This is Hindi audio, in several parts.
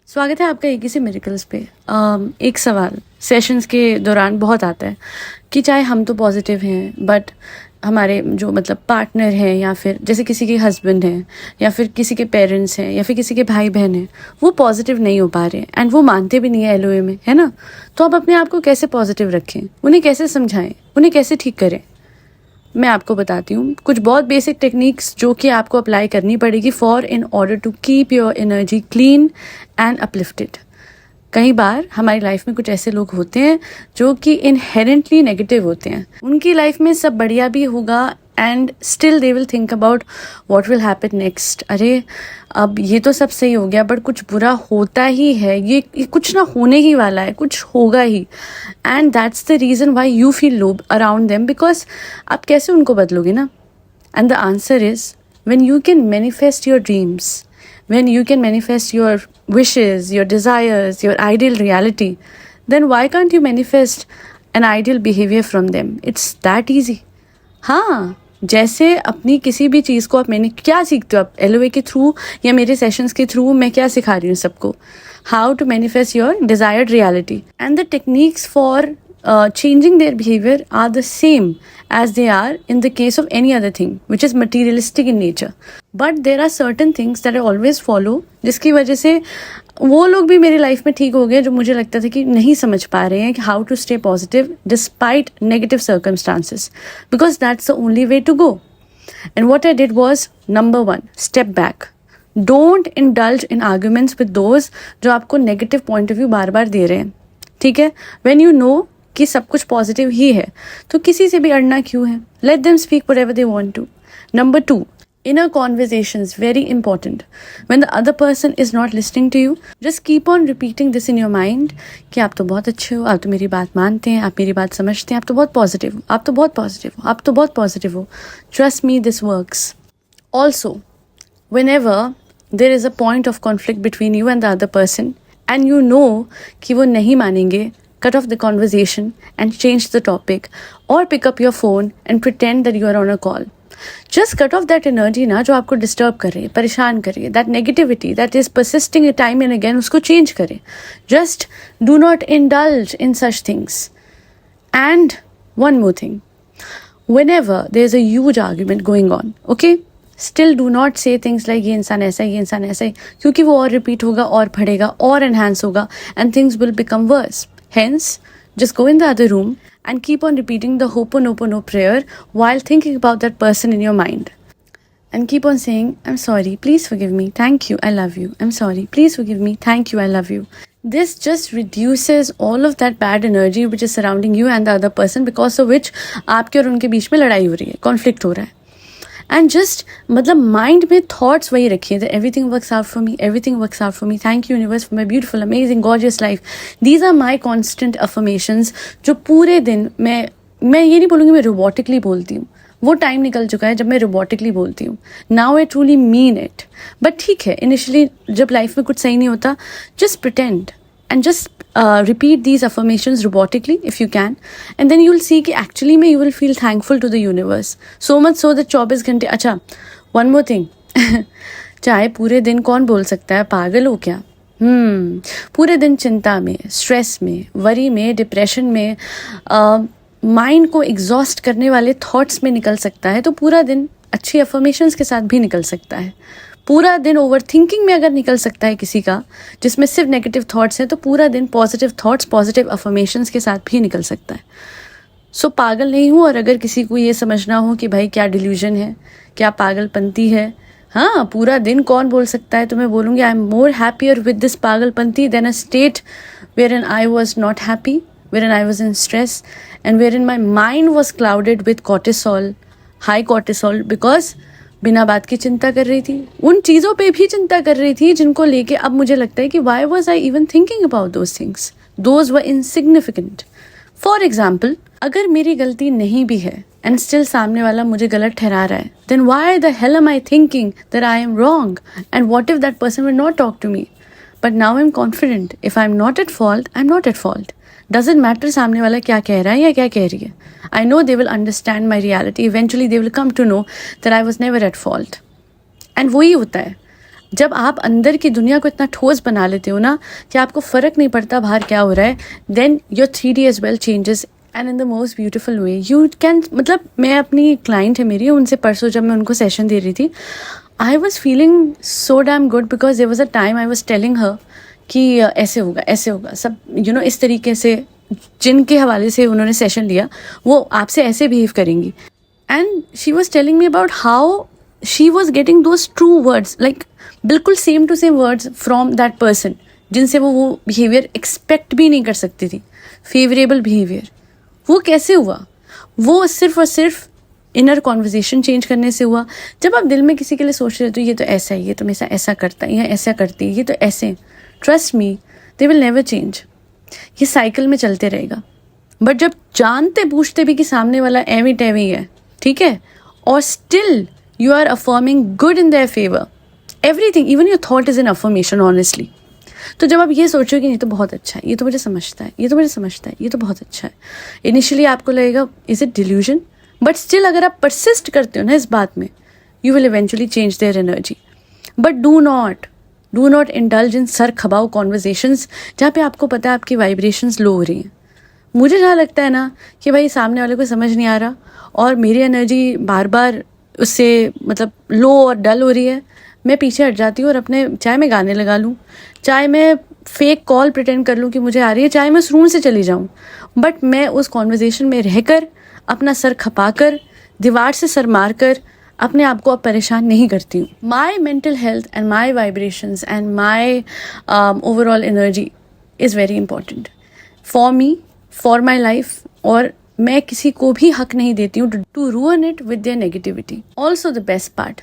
स्वागत है आपका एक ही से मिरेकल्स पे। एक सवाल सेशंस के दौरान बहुत आता है कि चाहे हम तो पॉजिटिव हैं बट हमारे जो मतलब पार्टनर हैं या फिर जैसे किसी के हस्बैंड हैं या फिर किसी के पेरेंट्स हैं या फिर किसी के भाई बहन हैं, वो पॉजिटिव नहीं हो पा रहे हैं एंड वो मानते भी नहीं है एलओए में, है ना। तो आप अपने आप को कैसे पॉजिटिव रखें, उन्हें कैसे समझाएं, उन्हें कैसे ठीक करें। मैं आपको बताती हूँ कुछ बहुत बेसिक टेक्निक्स जो कि आपको अप्लाई करनी पड़ेगी for in order to keep your energy clean and uplifted. कई बार हमारी लाइफ में कुछ ऐसे लोग होते हैं जो कि इनहेरेंटली नेगेटिव होते हैं। उनकी लाइफ में सब बढ़िया भी होगा and still they will think about what will happen next. अरे अब ये तो सब सही हो गया बट कुछ बुरा होता ही है, ये कुछ ना होने ही वाला है, कुछ होगा ही। And that's the reason why you feel low around them, because आप कैसे उनको बदलोगे ना। And the answer is when you can manifest your dreams, when you can manifest your wishes, your desires, your ideal reality, then why can't you manifest an ideal behavior from them? It's that easy. हाँ, जैसे अपनी किसी भी चीज़ को आप, मैंने क्या सीखते हो आप एलओए के थ्रू या मेरे सेशंस के थ्रू, मैं क्या सिखा रही हूँ सबको, how to manifest your desired reality and the techniques for changing their behavior are the same as they are in the case of any other thing which is materialistic in nature. But there are certain things that I always follow, जिसकी वजह से वो लोग भी मेरी लाइफ में ठीक हो गए जो मुझे लगता था कि नहीं समझ पा रहे हैं कि how to stay positive despite negative circumstances, because that's the only way to go. And what I did was, number 1, step back. Don't indulge in arguments with those जो आपको negative point of view बार बार दे रहे हैं, ठीक है। When you know कि सब कुछ पॉजिटिव ही है तो किसी से भी अड़ना क्यों है। Let them speak whatever they want to. Number 2, inner conversations, very important. When the other person is not listening to you, just keep on repeating this in your mind कि आप तो बहुत अच्छे हो, आप तो मेरी बात मानते हैं, आप मेरी बात समझते हैं, आप तो बहुत पॉजिटिव हो, आप तो बहुत पॉजिटिव हो, आप तो बहुत पॉजिटिव हो। Trust me, this works. Also, whenever there is a point of conflict between you and the other person and you know कि वो नहीं मानेंगे, cut off the conversation and change the topic, or pick up your phone and pretend that you are on a call. Just cut off that energy ना जो आपको डिस्टर्ब कर रही है, परेशान कर रही है, that negativity that is persisting time and again, उसको चेंज करें। Just do not indulge in such things. And one more thing, whenever there is a huge argument going on, okay, still do not say things like ये इंसान ऐसा है, ये इंसान ऐसा है, क्योंकि वो और रिपीट होगा और बढ़ेगा और एनहांस होगा and things will become worse. Hence, just go in the other room and keep on repeating the Ho'oponopono prayer while thinking about that person in your mind. And keep on saying, I'm sorry, please forgive me, thank you, I love you. I'm sorry, please forgive me, thank you, I love you. This just reduces all of that bad energy which is surrounding you and the other person, because of which आपके और उनके बीच में लड़ाई हो रही है, conflict हो रहा है। एंड जस्ट मतलब माइंड में थॉट्स वही रखिए that everything works out for me, everything works out for me, thank you universe for my beautiful amazing gorgeous life. These are my constant affirmations जो पूरे दिन मैं ये नहीं बोलूँगी मैं रोबोटिकली बोलती हूँ, वो टाइम निकल चुका है जब मैं रोबोटिकली बोलती हूँ। Now I truly mean it. But ठीक है, इनिशियली जब लाइफ में कुछ सही नहीं होता, just pretend and just repeat these affirmations robotically if you can, and then you will see कि actually में you will feel thankful to the universe, so much so that 24 घंटे। अच्छा, one more thing चाहे पूरे दिन कौन बोल सकता है, पागल हो क्या। पूरे दिन चिंता में, स्ट्रेस में, वरी में, डिप्रेशन में, माइंड को एग्जॉस्ट करने वाले थॉट्स में निकल सकता है, तो पूरा दिन अच्छी अफर्मेशंस के साथ भी निकल सकता है। पूरा दिन ओवर थिंकिंग में अगर निकल सकता है किसी का जिसमें सिर्फ नेगेटिव थॉट्स हैं, तो पूरा दिन पॉजिटिव थॉट्स, पॉजिटिव अफर्मेशंस के साथ भी निकल सकता है। सो पागल नहीं हूँ, और अगर किसी को ये समझना हो कि भाई क्या डिल्यूजन है, क्या पागलपंती है, हाँ पूरा दिन कौन बोल सकता है, तो मैं बोलूँगी I am more happier with this पागलपंती than a state wherein I was not happy, wherein I was in stress and wherein my mind was clouded with cortisol, high cortisol, because बिना बात की चिंता कर रही थी, उन चीज़ों पे भी चिंता कर रही थी जिनको लेके अब मुझे लगता है कि why was I even thinking about those things, those were insignificant. For example, अगर मेरी गलती नहीं भी है एंड स्टिल सामने वाला मुझे गलत ठहरा रहा है, then why the hell am I thinking that I am wrong, and what if that person will not talk to me. But now I am confident, if I am not at fault, I am not at fault. Doesn't matter सामने वाला क्या कह रहा है या क्या कह रही है, I know they will understand my reality, eventually they will come to know that I was never at fault. And वही होता है, जब आप अंदर की दुनिया को इतना ठोस बना लेते हो ना कि आपको फ़र्क नहीं पड़ता बाहर क्या हो रहा है, then your 3D as well changes and in the most beautiful way you can. मतलब मैं अपनी क्लाइंट है मेरी, उनसे परसों जब मैं उनको सेशन दे रही थी, I was feeling so damn good because there was a time I was telling her कि ऐसे होगा सब इस तरीके से जिनके हवाले से उन्होंने सेशन लिया वो आपसे ऐसे बिहेव करेंगी. And she was telling me about how she was getting those true words, like बिल्कुल same to same words from that person जिनसे वो बिहेवियर एक्सपेक्ट भी नहीं कर सकती थी, फेवरेबल बिहेवियर. वो कैसे हुआ? वो सिर्फ और सिर्फ इनर कॉन्वर्जेशन चेंज करने से हुआ. जब आप दिल में किसी के लिए सोच रहे हो तो ये तो ऐसा है, ये तो हमेशा ऐसा करता है, या ऐसा करती है, ये तो ऐसे, trust me they will never change. ये साइकिल में चलते रहेगा. बट जब जानते पूछते भी कि सामने वाला एवी टेवी है, ठीक है, और still you are affirming good in their favour, everything, even your thought is an affirmation honestly. तो जब आप ये सोचो कि ये तो बहुत अच्छा है, ये तो मुझे समझता है, ये तो मुझे समझता है, ये तो बहुत अच्छा है, इनिशियली आपको लगेगा is it delusion, but still अगर आप परसिस्ट करते हो ना इस बात में, you will eventually change their energy. But do not indulge in सर खबाऊ कॉन्वर्जेशंस जहाँ पे आपको पता है आपकी वाइब्रेशंस लो हो रही हैं. मुझे जहाँ लगता है ना कि भाई सामने वाले को समझ नहीं आ रहा और मेरी एनर्जी बार बार उससे मतलब लो और डल हो रही है, मैं पीछे हट जाती हूँ और अपने, चाहे मैं गाने लगा लूँ, चाहे मैं फेक कॉल प्रिटेंड कर लूँ कि मुझे आ रही है, चाहे मैं उस रूम से चली जाऊँ, बट मैं उस कॉन्वर्जेशन में रहकर अपना सर खपाकर दीवार से सर मार कर अपने आप को अब परेशान नहीं करती हूँ. My mental health and my vibrations and my overall energy is very important for me, for my life. और मैं किसी को भी हक नहीं देती हूँ to ruin it with their negativity. Also the best part,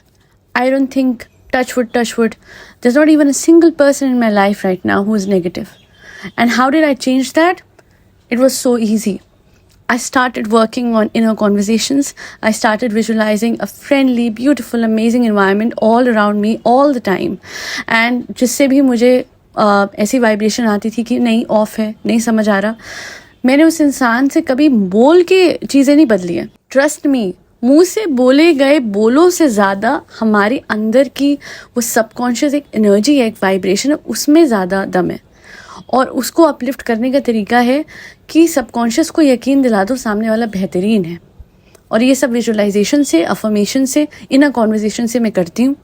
I don't think, touch wood, there's not even a single person in my life right now who is negative. And how did I change that? It was so easy. I started working on inner conversations. I started visualizing a friendly, beautiful, amazing environment all around me all the time. And जिससे भी मुझे ऐसी वाइब्रेशन आती थी कि नहीं ऑफ है, नहीं समझ आ रहा, मैंने उस इंसान से कभी बोल के चीज़ें नहीं बदली हैं. ट्रस्ट मी, मुंह से बोले गए बोलों से ज़्यादा हमारे अंदर की वो सबकॉन्शियस एक एनर्जी है, एक वाइब्रेशन है, उसमें ज़्यादा दम है. और उसको अपलिफ्ट करने का तरीका है कि सबकॉन्शियस को यकीन दिला दो सामने वाला बेहतरीन है. और ये सब विजुअलाइजेशन से, अफर्मेशन से, इनर कॉन्वर्जेशन से मैं करती हूँ.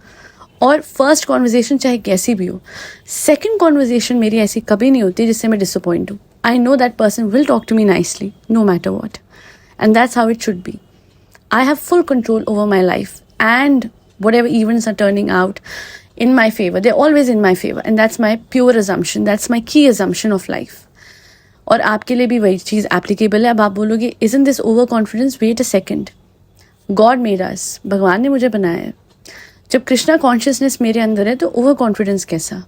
और फर्स्ट कॉन्वर्जेशन चाहे कैसी भी हो, सेकंड कॉन्वर्जेशन मेरी ऐसी कभी नहीं होती जिससे मैं डिसअपॉइंट हूँ. I know that person will talk to me nicely no matter what, and that's how it should be. I have full control over my life, and whatever events are turning out in my favor, they're always in my favor, and that's my pure assumption, that's my key assumption of life. और आपके लिए भी वही चीज़ एप्लीकेबल है. अब आप बोलोगे isn't this over confidence? Wait a second, God made us, भगवान ने मुझे बनाया है. जब कृष्णा कॉन्शियसनेस मेरे अंदर है तो ओवर कॉन्फिडेंस कैसा?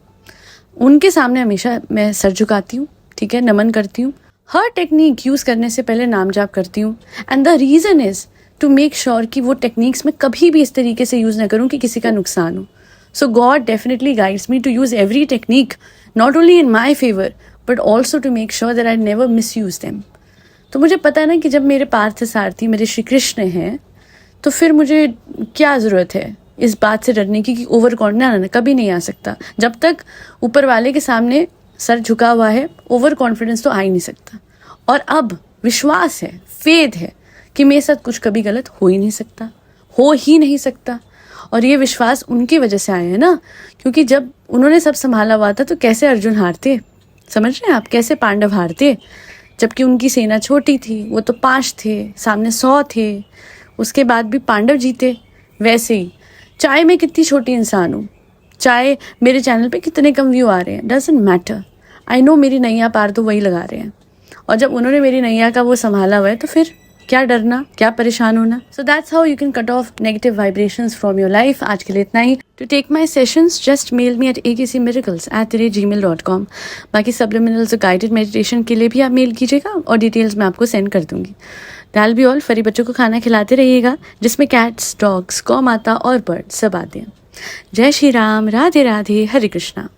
उनके सामने हमेशा मैं सर झुकाती हूँ, ठीक है, नमन करती हूँ, हर टेक्निक यूज़ करने से पहले नाम जाप करती हूँ. And the reason is to make sure कि वो टेक्निक्स मैं कभी भी इस तरीके से यूज़ ना करूँ कि किसी का नुकसान हो. So God definitely guides me to use every technique not only in my favour but also to make sure that I never misuse them. तो मुझे पता है ना कि जब मेरे पार्थ सारथी मेरे श्री कृष्ण हैं तो फिर मुझे क्या ज़रूरत है इस बात से डरने की कि ओवर कॉन्फिडेंस ना कभी नहीं आ सकता. जब तक ऊपर वाले के सामने सर झुका हुआ है, ओवर कॉन्फिडेंस तो आ ही नहीं सकता. और अब विश्वास है, फेथ है कि मेरे साथ कुछ कभी गलत हो ही नहीं सकता, हो ही नहीं सकता. और ये विश्वास उनकी वजह से आया है ना, क्योंकि जब उन्होंने सब संभाला हुआ था तो कैसे अर्जुन हारते, समझ रहे हैं आप, कैसे पांडव हारते, जबकि उनकी सेना छोटी थी, वो तो 5 थे, सामने 100 थे, उसके बाद भी पांडव जीते. वैसे ही चाहे मैं कितनी छोटी इंसान हूँ, चाहे मेरे चैनल पे कितने कम व्यू आ रहे हैं, डजंट मैटर. आई नो मेरी नैया पार तो वही लगा रहे हैं. और जब उन्होंने मेरी नैया का वो संभाला हुआ है तो फिर क्या डरना, क्या परेशान होना. So that's how you can cut off negative vibrations from your life. आज के लिए इतना ही. To take my sessions just mail me at akcmiracles@gmail.com. बाकी सब्लिमिनल्स और गाइडेड मेडिटेशन के लिए भी आप मेल कीजिएगा और डिटेल्स मैं आपको सेंड कर दूंगी. दैल बी ऑल. फरी बच्चों को खाना खिलाते रहिएगा जिसमें कैट्स, डॉग्स, गौ माता और बर्ड सब आते हैं. जय श्री राम, राधे राधे, हरे कृष्णा.